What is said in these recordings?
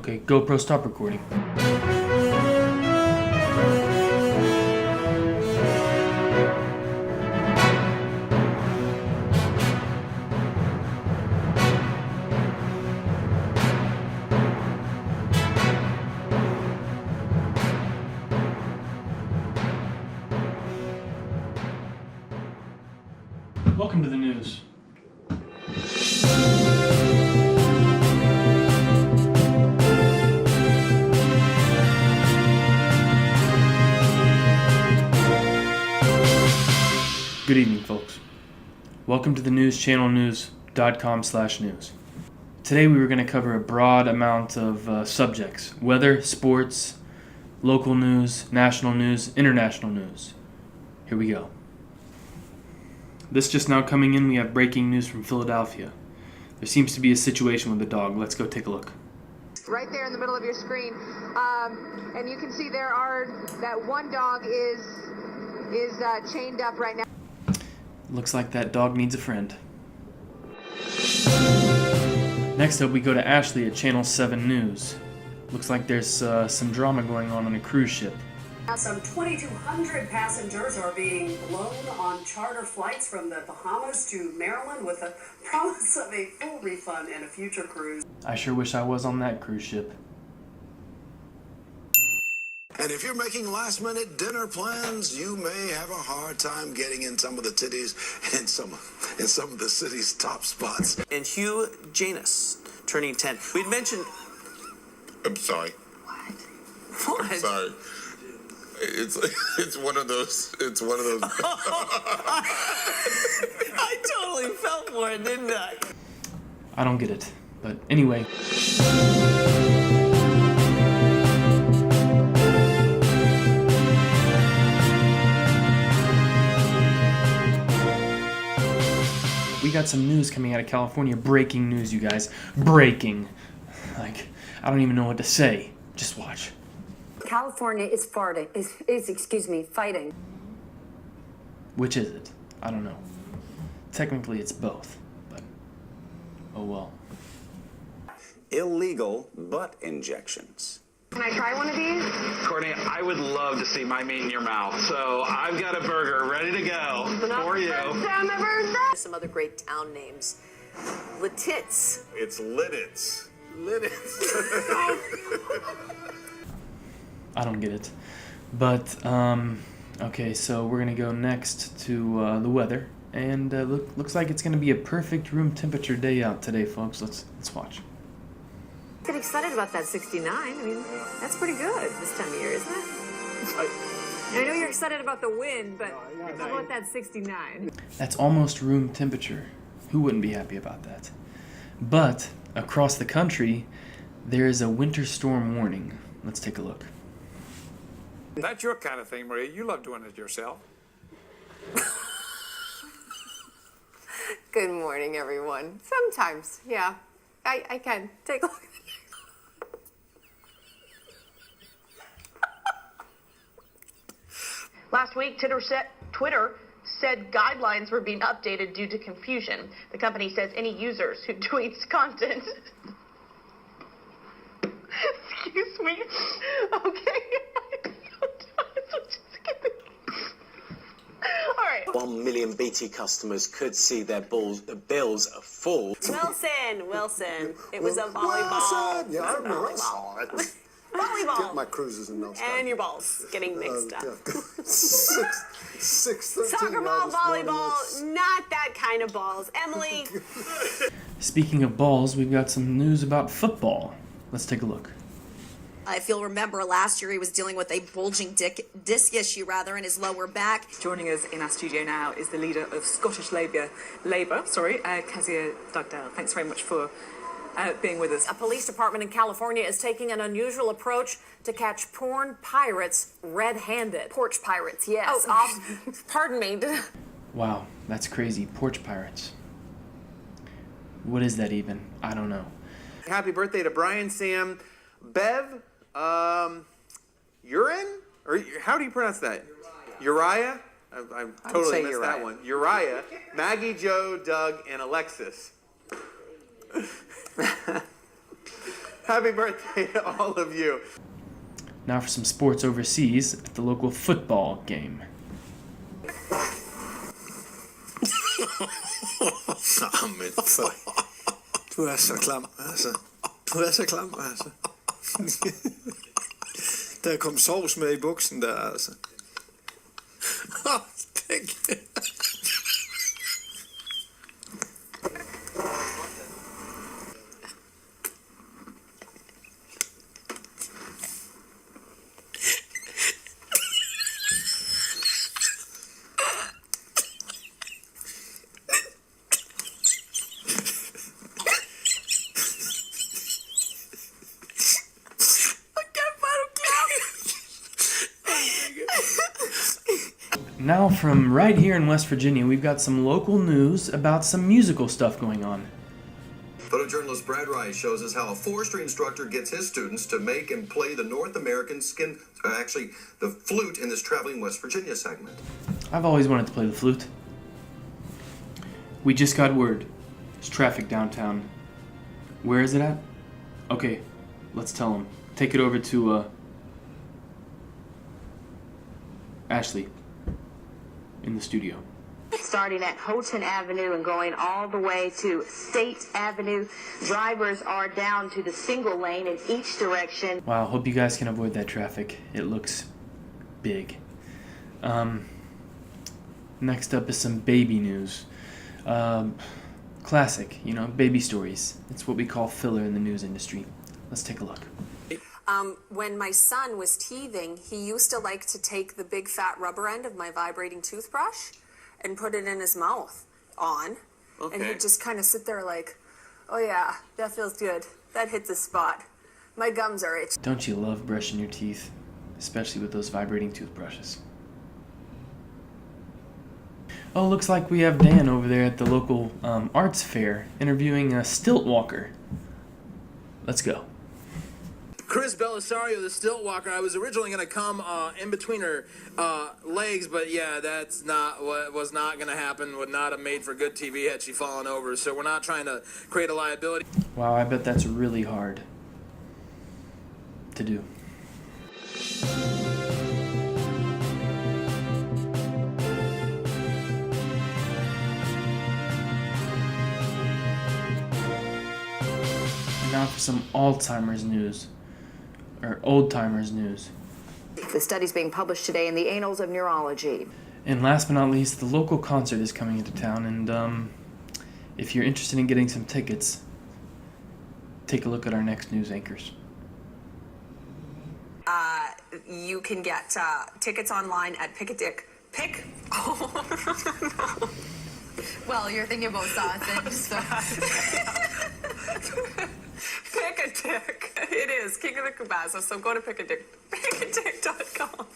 Okay, GoPro, stop recording. Welcome to the news. Good evening, folks. Welcome to the news channel news.com/news. Today we were going to cover a broad amount of subjects: weather, sports, local news, national news, international news. Here we go. This just now coming in, we have breaking news from Philadelphia. There seems to be a situation with a dog. Let's go take a look. Right there in the middle of your screen. And you can see that one dog is chained up right now. Looks like that dog needs a friend. Next up, we go to Ashley at Channel 7 News. Looks like there's some drama going on a cruise ship. Some 2,200 passengers are being blown on charter flights from the Bahamas to Maryland with a promise of a full refund and a future cruise. I sure wish I was on that cruise ship. And if you're making last-minute dinner plans, you may have a hard time getting in some of the titties in some of the city's top spots. And Hugh Janus, turning 10. We'd mentioned... I'm sorry. What? I'm sorry. It's one of those. It's one of those. I totally fell for it, didn't I? I don't get it. But anyway. We got some news coming out of California. Breaking news, you guys. Breaking. Like, I don't even know what to say. Just watch. California is fighting. Which is it? I don't know. Technically, it's both, but oh well. Illegal butt injections. Can I try one of these? Courtney, I would love to see my meat in your mouth, so I've got a burger ready to go for you. Some other great town names. Lititz. It's Lidditz. I don't get it. But, okay, so we're going to go next to the weather. And looks like it's going to be a perfect room temperature day out today, folks. Let's watch. Get excited about that 69. I mean, that's pretty good this time of year, isn't it? I know you're excited about the wind, but how about that 69? That's almost room temperature. Who wouldn't be happy about that? But across the country, there is a winter storm warning. Let's take a look. That's your kind of thing, Maria. You love doing it yourself. Good morning, everyone. Sometimes, yeah, I can. Take a look. Last week, Twitter said guidelines were being updated due to confusion. The company says any users who tweets content... Excuse me. Okay. All right. 1 million BT customers could see their bills fall. Wilson. It was a volleyball. Yeah, I remember. I saw it. Volleyball. Get my cruises and notes. And your balls getting mixed up. 6:13. Soccer ball, volleyball, not that kind of balls. Emily. Speaking of balls, we've got some news about football. Let's take a look. If you'll remember, last year he was dealing with a bulging disc issue in his lower back. Joining us in our studio now is the leader of Scottish Labour, Kezia Dugdale. Thanks very much for being with us. A police department in California is taking an unusual approach to catch porn pirates red-handed. Porch pirates, yes. Oh, pardon me. Wow, that's crazy. Porch pirates. What is that even? I don't know. Happy birthday to Brian, Sam, Bev, Urine? Or how do you pronounce that? Uriah? I totally missed that one. Uriah, Maggie, Joe, Doug, and Alexis. Happy birthday to all of you. Now for some sports overseas at the local football game. Jamen, du er så klam, altså. Du er så klam, altså. Der kom sovs med i buksen der, altså. Now from right here in West Virginia, we've got some local news about some musical stuff going on. Photojournalist Brad Rice shows us how a forestry instructor gets his students to make and play the North American the flute in this Traveling West Virginia segment. I've always wanted to play the flute. We just got word. There's traffic downtown. Where is it at? Okay, let's tell them. Take it over to, Ashley. In the studio. Starting at Houghton Avenue and going all the way to State Avenue. Drivers are down to the single lane in each direction. Wow, hope you guys can avoid that traffic. It looks big. Next up is some baby news. Classic, you know, baby stories. It's what we call filler in the news industry. Let's take a look. When my son was teething, he used to like to take the big fat rubber end of my vibrating toothbrush and put it in his mouth and he'd just kind of sit there like, oh yeah, that feels good. That hit the spot. My gums are itchy. Don't you love brushing your teeth, especially with those vibrating toothbrushes? Oh, looks like we have Dan over there at the local arts fair interviewing a stilt walker. Let's go. Chris Belisario, the stilt walker. I was originally going to come in between her legs, but yeah, that's not what was not going to happen. Would not have made for good TV had she fallen over. So we're not trying to create a liability. Wow, I bet that's really hard to do. And now for some Alzheimer's news. Or old-timers news. The study's being published today in the Annals of Neurology. And last but not least, the local concert is coming into town, and if you're interested in getting some tickets, take a look at our next news anchors. You can get tickets online at Oh, no. Well, you're thinking about sausage, so. Pick-a-dick. It is King of the Cabasa, so go to pickadick.com.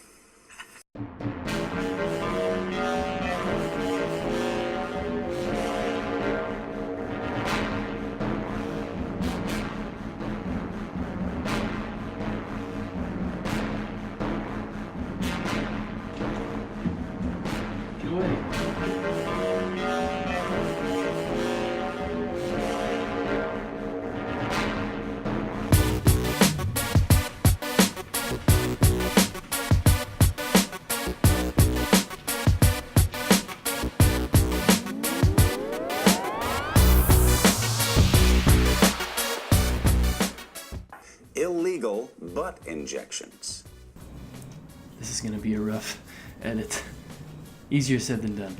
Illegal butt injections. This is going to be a rough edit. Easier said than done.